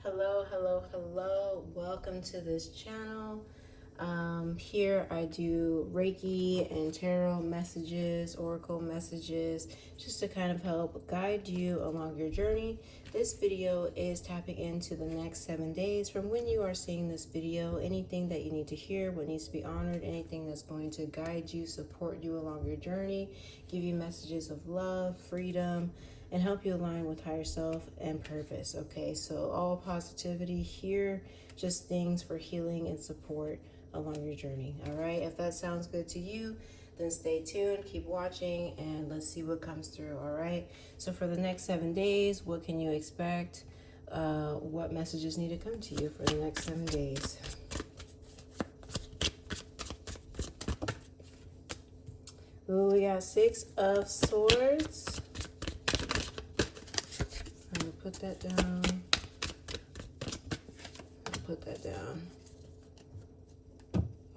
Hello. Welcome to this channel. Here I do Reiki and tarot messages, oracle messages, just to kind of help guide you along your journey. This video is tapping into the next 7 days from when you are seeing this video. Anything that you need to hear, what needs to be honored, anything that's going to guide you, support you along your journey, give you messages of love, freedom, and help you align with higher self and purpose. Okay, so all positivity here, just things for healing and support along your journey. All right, if that sounds good to you, then stay tuned, keep watching, and let's see what comes through. All right, so for the next 7 days, what can you expect? What messages need to come to you for the next 7 days? Ooh, we got 6 of Swords. I'm gonna put that down. Put that down.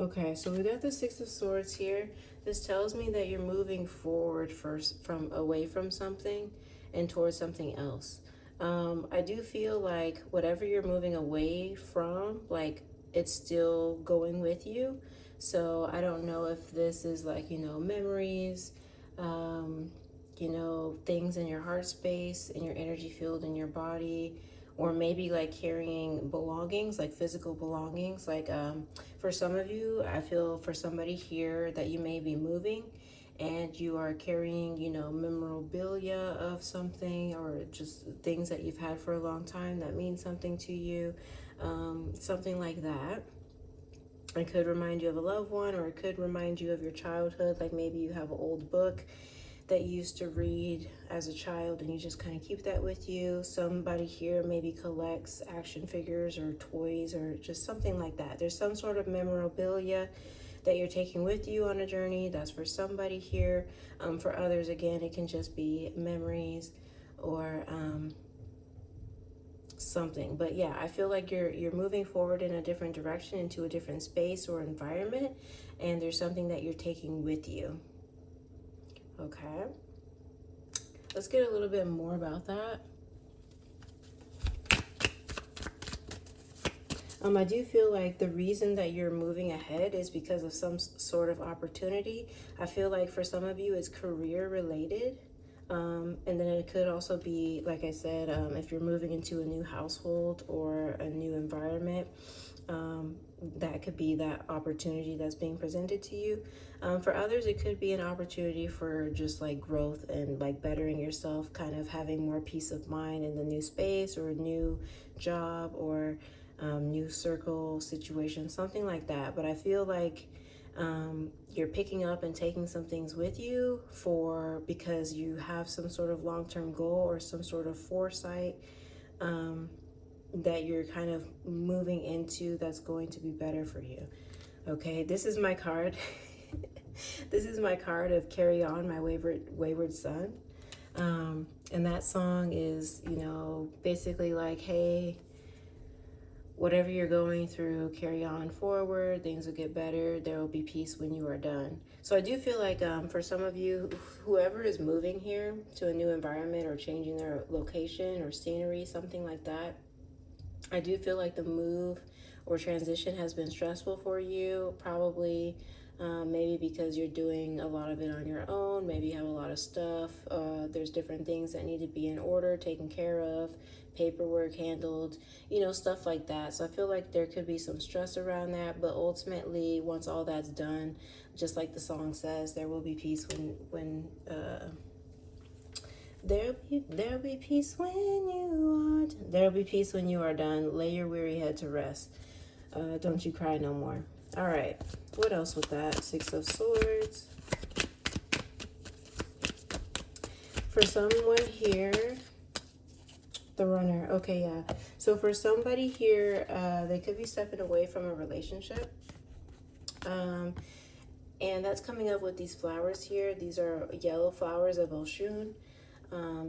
Okay, so we got the 6 of Swords here. This tells me that you're moving forward first from away from something and towards something else. I do feel like whatever you're moving away from, like it's still going with you. So I don't know if this is like, memories, things in your heart space, in your energy field, in your body, or maybe like carrying belongings, like physical belongings. Like for some of you, I feel for somebody here that you may be moving and you are carrying, memorabilia of something, or just things that you've had for a long time that mean something to you, something like that. It could remind you of a loved one, or it could remind you of your childhood. Like maybe you have an old book that you used to read as a child and you just kind of keep that with you. Somebody here maybe collects action figures or toys or just something like that. There's some sort of memorabilia that you're taking with you on a journey. That's for somebody here. For others, again, it can just be memories or something. But yeah, I feel like you're moving forward in a different direction, into a different space or environment, and there's something that you're taking with you. Okay, let's get a little bit more about that. I do feel like the reason that you're moving ahead is because of some sort of opportunity. I feel like for some of you, it's career related. And then it could also be, like I said, if you're moving into a new household or a new environment, that could be that opportunity that's being presented to you. For others, it could be an opportunity for just like growth and like bettering yourself, kind of having more peace of mind in the new space or a new job or new circle situation, something like that. But I feel like you're picking up and taking some things with you because you have some sort of long-term goal or some sort of foresight that you're kind of moving into that's going to be better for you. Okay, this is my card. This is my card of Carry On, My Wayward Son. And that song is, basically like, hey, whatever you're going through, carry on forward. Things will get better. There will be peace when you are done. So I do feel like for some of you, whoever is moving here to a new environment or changing their location or scenery, something like that, I do feel like the move or transition has been stressful for you. Probably maybe because you're doing a lot of it on your own. Maybe you have a lot of stuff. There's different things that need to be in order, taken care of, paperwork handled, stuff like that. So I feel like there could be some stress around that, but ultimately, once all that's done, just like the song says, there will be peace when there'll be peace when you are. There'll be peace when you are done. Lay your weary head to rest. Don't you cry no more. All right. What else with that? 6 of Swords. For someone here, the Runner. Okay, yeah. So for somebody here, they could be stepping away from a relationship. And that's coming up with these flowers here. These are yellow flowers of Oshun.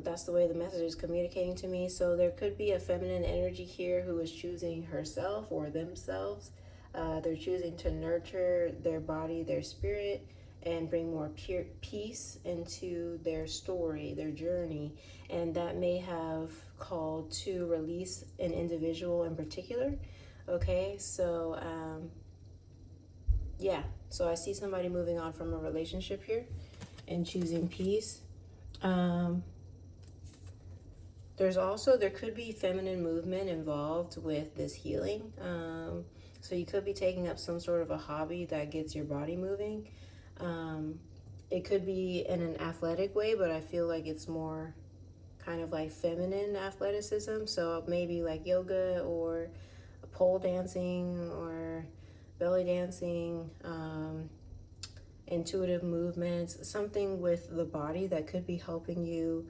That's the way the message is communicating to me. So there could be a feminine energy here who is choosing herself or themselves. They're choosing to nurture their body, their spirit, and bring more pure peace into their story, their journey. And that may have called to release an individual in particular. Okay, so yeah, so I see somebody moving on from a relationship here and choosing peace. There could be feminine movement involved with this healing. So you could be taking up some sort of a hobby that gets your body moving. It could be in an athletic way, but I feel like it's more kind of like feminine athleticism. So maybe like yoga or pole dancing or belly dancing, intuitive movements, something with the body that could be helping you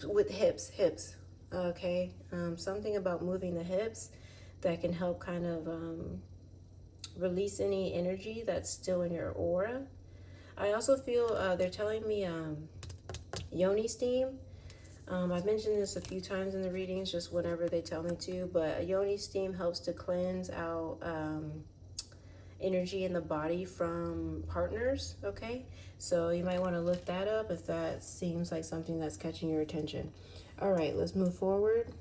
with hips. Okay, something about moving the hips that can help kind of release any energy that's still in your aura. I also feel they're telling me yoni steam. I've mentioned this a few times in the readings, just whenever they tell me to, but a yoni steam helps to cleanse out energy in the body from partners. Okay, so you might want to look that up if that seems like something that's catching your attention. All right, let's move forward.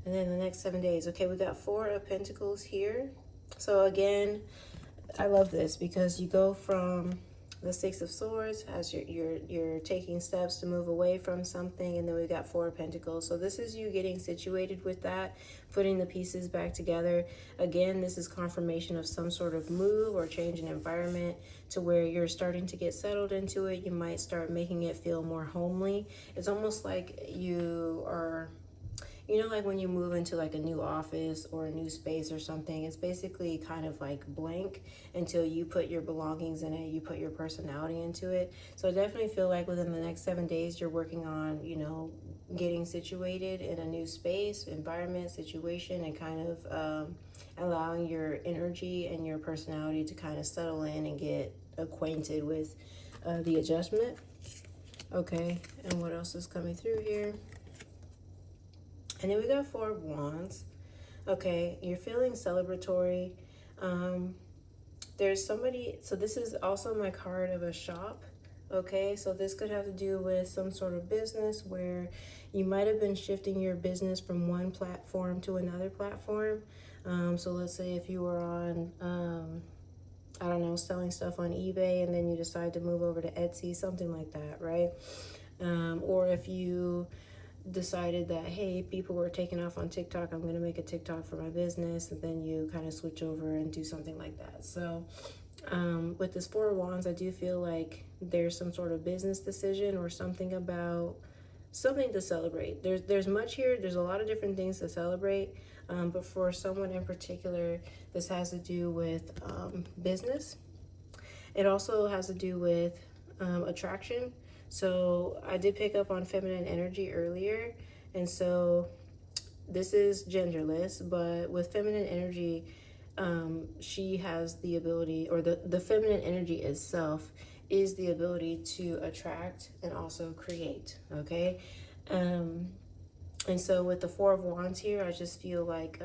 And then the next 7 days. Okay, we got 4 of Pentacles here. So again, I love this because you go from the 6 of Swords as you're taking steps to move away from something, and then we got 4 of Pentacles. So this is you getting situated with that, putting the pieces back together. Again, this is confirmation of some sort of move or change in environment to where you're starting to get settled into it. You might start making it feel more homely. It's almost like you are, you know, like when you move into like a new office or a new space or something, it's basically kind of like blank until you put your belongings in it, you put your personality into it. So I definitely feel like within the next 7 days, you're working on, you know, getting situated in a new space, environment, situation, and kind of allowing your energy and your personality to kind of settle in and get acquainted with the adjustment. Okay, and what else is coming through here? And then we got 4 of Wands. Okay, you're feeling celebratory. There's somebody, so this is also my card of a shop. Okay, so this could have to do with some sort of business where you might have been shifting your business from one platform to another platform. So let's say if you were on, I don't know, selling stuff on eBay and then you decide to move over to Etsy, something like that, right? Or if you decided that, hey, people were taking off on TikTok, I'm going to make a TikTok for my business, and then you kind of switch over and do something like that. So with this 4 of Wands, I do feel like there's some sort of business decision or something about something to celebrate. There's much here. There's a lot of different things to celebrate, but for someone in particular, this has to do with business. It also has to do with attraction. So I did pick up on feminine energy earlier, and so this is genderless, but with feminine energy, she has the ability, or the feminine energy itself is the ability to attract and also create. Okay, and so with the 4 of Wands here, I just feel like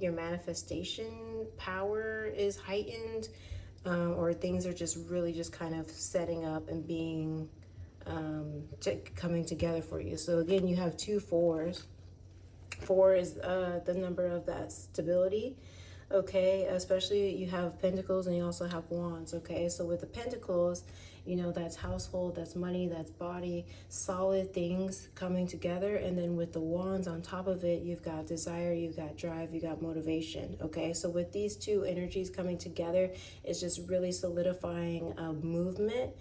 your manifestation power is heightened, or things are just really just kind of setting up and being coming together for you. So again, you have 2 4s. 4 is the number of that stability. Okay, especially you have Pentacles and you also have Wands. Okay, so with the Pentacles, you know, that's household, that's money, that's body, solid things coming together. And then with the Wands on top of it, you've got desire, you've got drive, you got motivation. Okay, so with these 2 energies coming together, it's just really solidifying a movement,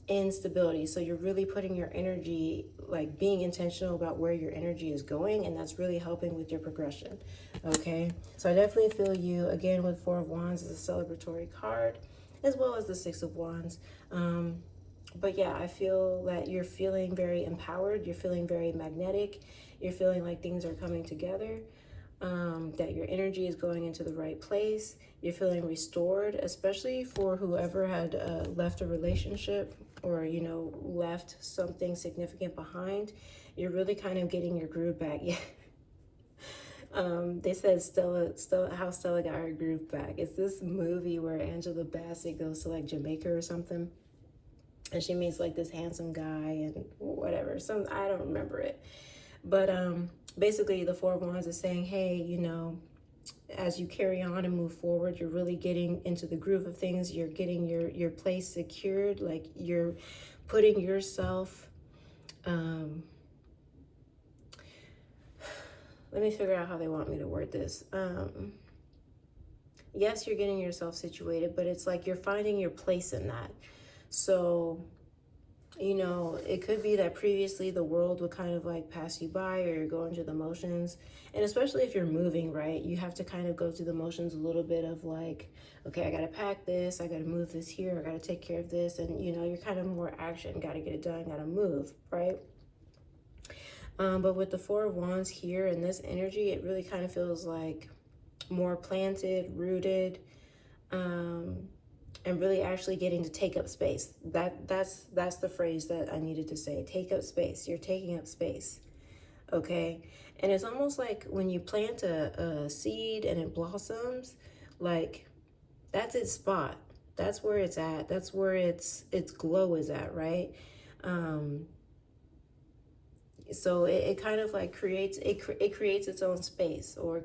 instability. So you're really putting your energy, like being intentional about where your energy is going, and that's really helping with your progression. Okay, so I definitely feel you. Again, with 4 of Wands is a celebratory card, as well as the 6 of Wands. But yeah, I feel that you're feeling very empowered, you're feeling very magnetic, you're feeling like things are coming together, that your energy is going into the right place. You're feeling restored, especially for whoever had left a relationship or, you know, left something significant behind. You're really kind of getting your groove back. Yeah. They said how Stella got her groove back. It's this movie where Angela Bassett goes to like Jamaica or something, and she meets like this handsome guy and whatever. I don't remember it, but basically the Four of Wands is saying, hey, you know, as you carry on and move forward, you're really getting into the groove of things. You're getting your place secured. Like you're putting yourself. Let me figure out how they want me to word this. Yes, you're getting yourself situated, but it's like you're finding your place in that. So, you know, it could be that previously the world would kind of like pass you by, or you're going through the motions. And especially if you're moving, right, you have to kind of go through the motions a little bit of like, okay, I got to pack this, I got to move this here, I got to take care of this. And, you know, you're kind of more action, got to get it done, got to move, right? But with the Four of Wands here and this energy, it really kind of feels like more planted, rooted, and really actually getting to take up space. That's the phrase that I needed to say. Take up space. You're taking up space. Okay? And it's almost like when you plant a seed and it blossoms, like that's its spot. That's where it's at. That's where its glow is at, right? So it kind of like creates its own space, or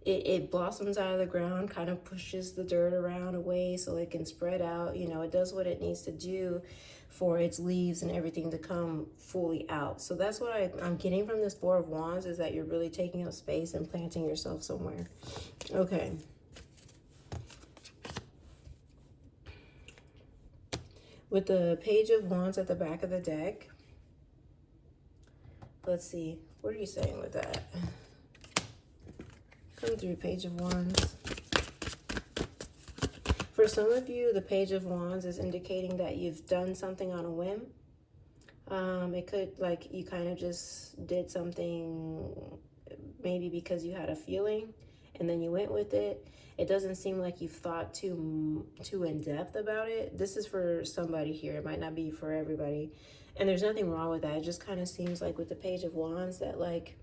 it blossoms out of the ground, kind of pushes the dirt around away so it can spread out. You know, it does what it needs to do for its leaves and everything to come fully out. So that's what I'm getting from this Four of Wands, is that you're really taking up space and planting yourself somewhere. Okay. With the Page of Wands at the back of the deck, let's see, what are you saying with that? Come through, Page of Wands. For some of you, the Page of Wands is indicating that you've done something on a whim. It could, like, you kind of just did something maybe because you had a feeling and then you went with it. It doesn't seem like you've thought too in depth about it. This is for somebody here. It might not be for everybody. And there's nothing wrong with that. It just kind of seems like with the Page of Wands that like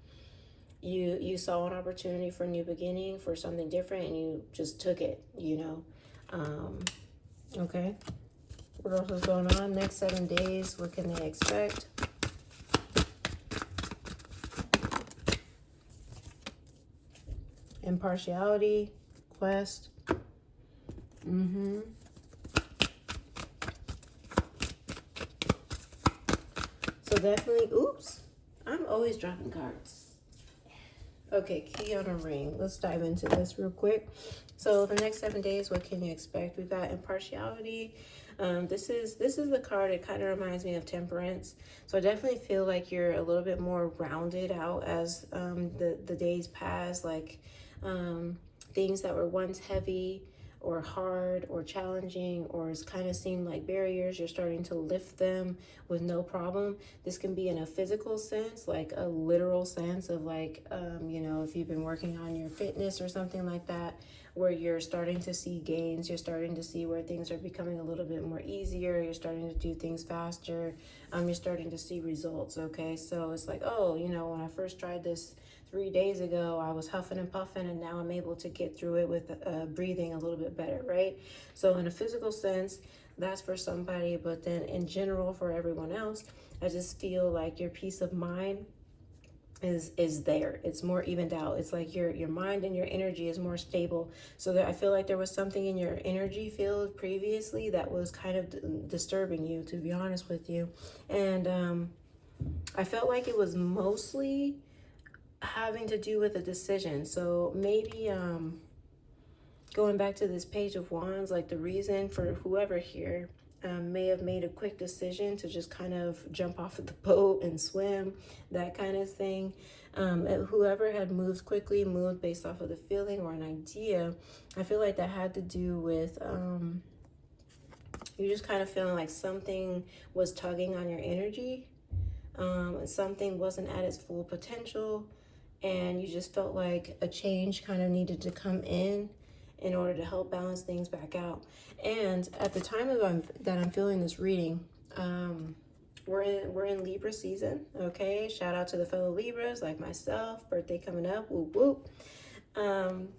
you saw an opportunity for a new beginning, for something different, and you just took it, you know. Okay. What else is going on? Next 7 days, what can they expect? Impartiality, quest. So definitely, oops, I'm always dropping cards. Okay, key on a ring. Let's dive into this real quick. So the next 7 days, what can you expect? We've got impartiality. This is the card. It kind of reminds me of temperance. So I definitely feel like you're a little bit more rounded out as the days pass. Like things that were once heavy or hard or challenging, or it's kind of seemed like barriers, you're starting to lift them with no problem. This can be in a physical sense, like a literal sense of like, you know, if you've been working on your fitness or something like that, where you're starting to see gains, you're starting to see where things are becoming a little bit more easier, you're starting to do things faster, you're starting to see results, okay? So it's like, oh, you know, when I first tried this 3 days ago, I was huffing and puffing, and now I'm able to get through it with breathing a little bit better, right? So in a physical sense, that's for somebody, but then in general for everyone else, I just feel like your peace of mind is there. It's more evened out. It's like your mind and your energy is more stable. So that I feel like there was something in your energy field previously that was kind of disturbing you, to be honest with you. And I felt like it was mostly having to do with a decision. So maybe going back to this Page of Wands, like the reason for whoever here may have made a quick decision to just kind of jump off of the boat and swim, that kind of thing. Whoever had moved quickly, moved based off of the feeling or an idea, I feel like that had to do with you just kind of feeling like something was tugging on your energy, something wasn't at its full potential, and you just felt like a change kind of needed to come in order to help balance things back out. And at the time that I'm feeling this reading, we're in Libra season, okay? Shout out to the fellow Libras like myself, birthday coming up, whoop whoop.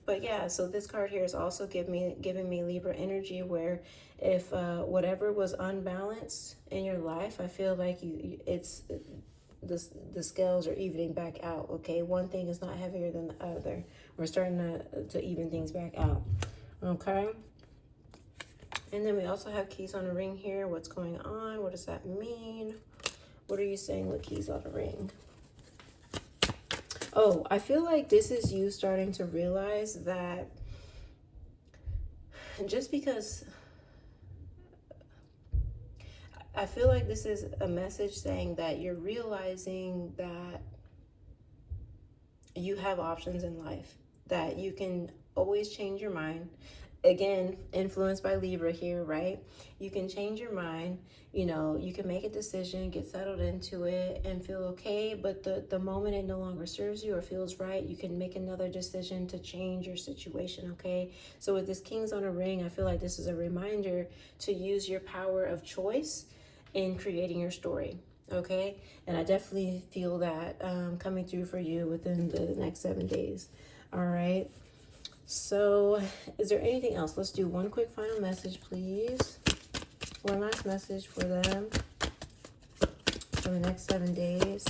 But yeah, so this card here is also giving me Libra energy, where if whatever was unbalanced in your life, I feel like it's the scales are evening back out, okay? One thing is not heavier than the other. We're starting to even things back out, okay? And then we also have keys on the ring here. What's going on? What does that mean? What are you saying with keys on the ring? Oh, I feel like this is you starting to realize that just because I feel like this is a message saying that you're realizing that you have options in life, that you can always change your mind. Again, influenced by Libra here, right? You can change your mind, you know, you can make a decision, get settled into it and feel okay, but the moment it no longer serves you or feels right, you can make another decision to change your situation, okay? So with this Kings on a Ring, I feel like this is a reminder to use your power of choice in creating your story, okay? And I definitely feel that coming through for you within the next 7 days, all right? So is there anything else? Let's do one quick final message, please. One last message for them for the next 7 days.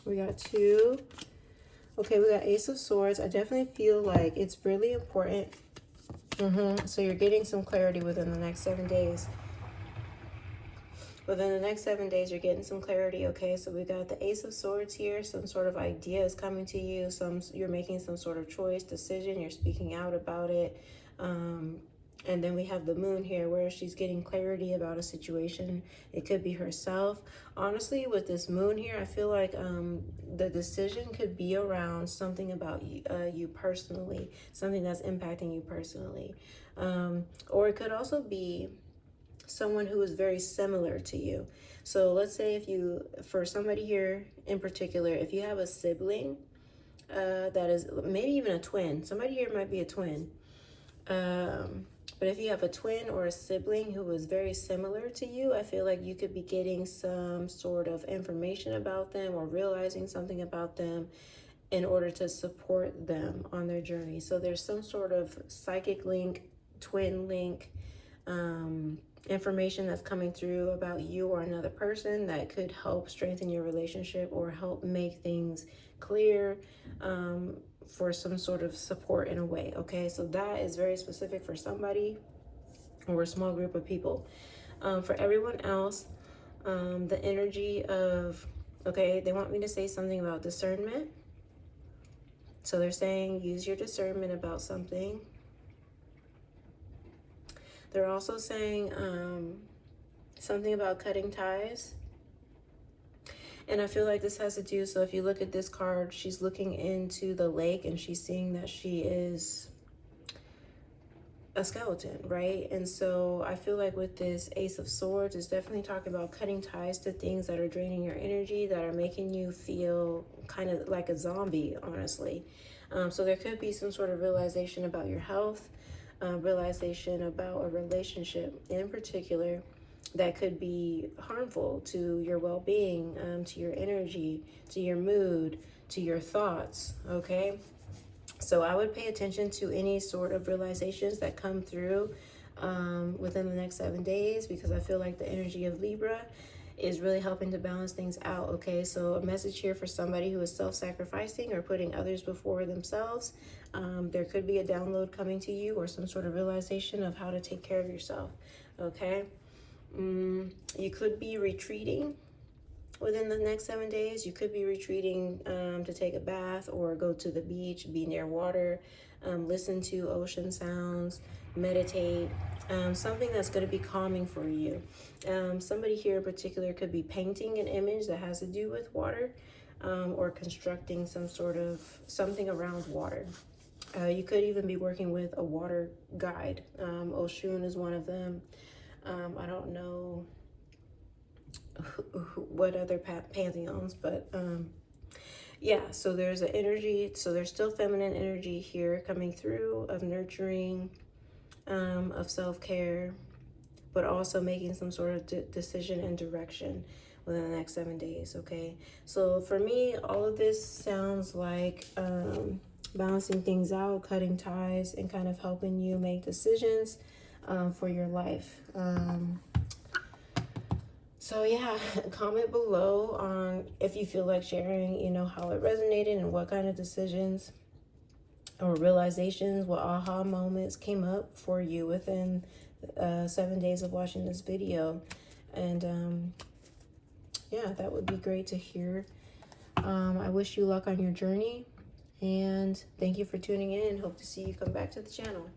We got 2. Okay, we got Ace of Swords. I definitely feel like it's really important. So you're getting some clarity within the next 7 days. Within the next 7 days, you're getting some clarity, okay? So we got the Ace of Swords here. Some sort of idea is coming to you. You're making some sort of choice, decision. You're speaking out about it. And then we have the Moon here, where she's getting clarity about a situation. It could be herself. Honestly, with this Moon here, I feel like the decision could be around something about you personally, something that's impacting you personally. Or it could also be someone who is very similar to you. So let's say for somebody here in particular, if you have a sibling that is maybe even a twin, somebody here might be a twin. But if you have a twin or a sibling who is very similar to you, I feel like you could be getting some sort of information about them or realizing something about them in order to support them on their journey. So there's some sort of psychic link, twin link, information that's coming through about you or another person that could help strengthen your relationship or help make things clear, for some sort of support in a way, okay? So that is very specific for somebody or a small group of people. For everyone else, the energy of, okay, they want me to say something about discernment. So they're saying use your discernment about something. They're also saying something about cutting ties. And I feel like this has to do, so if you look at this card, she's looking into the lake and she's seeing that she is a skeleton, right? And so I feel like with this Ace of Swords, it's definitely talking about cutting ties to things that are draining your energy, that are making you feel kind of like a zombie, honestly. So there could be some sort of realization about your health, realization about a relationship in particular that could be harmful to your well-being, to your energy, to your mood, to your thoughts, okay? So I would pay attention to any sort of realizations that come through within the next 7 days, because I feel like the energy of Libra is really helping to balance things out, okay? So a message here for somebody who is self-sacrificing or putting others before themselves. There could be a download coming to you or some sort of realization of how to take care of yourself, okay? You could be retreating within the next 7 days. You could be retreating to take a bath or go to the beach, be near water, listen to ocean sounds, meditate, something that's going to be calming for you. Somebody here in particular could be painting an image that has to do with water, or constructing some sort of something around water. You could even be working with a water guide. Oshun is one of them. I don't know what other pantheons, but yeah, so there's an energy, so there's still feminine energy here coming through of nurturing, of self-care, but also making some sort of decision and direction within the next 7 days, okay? So for me, all of this sounds like balancing things out, cutting ties, and kind of helping you make decisions for your life. So yeah, comment below on if you feel like sharing, you know, how it resonated and what kind of decisions or realizations, what aha moments came up for you within 7 days of watching this video. And yeah, that would be great to hear. I wish you luck on your journey, and thank you for tuning in. Hope to see you come back to the channel.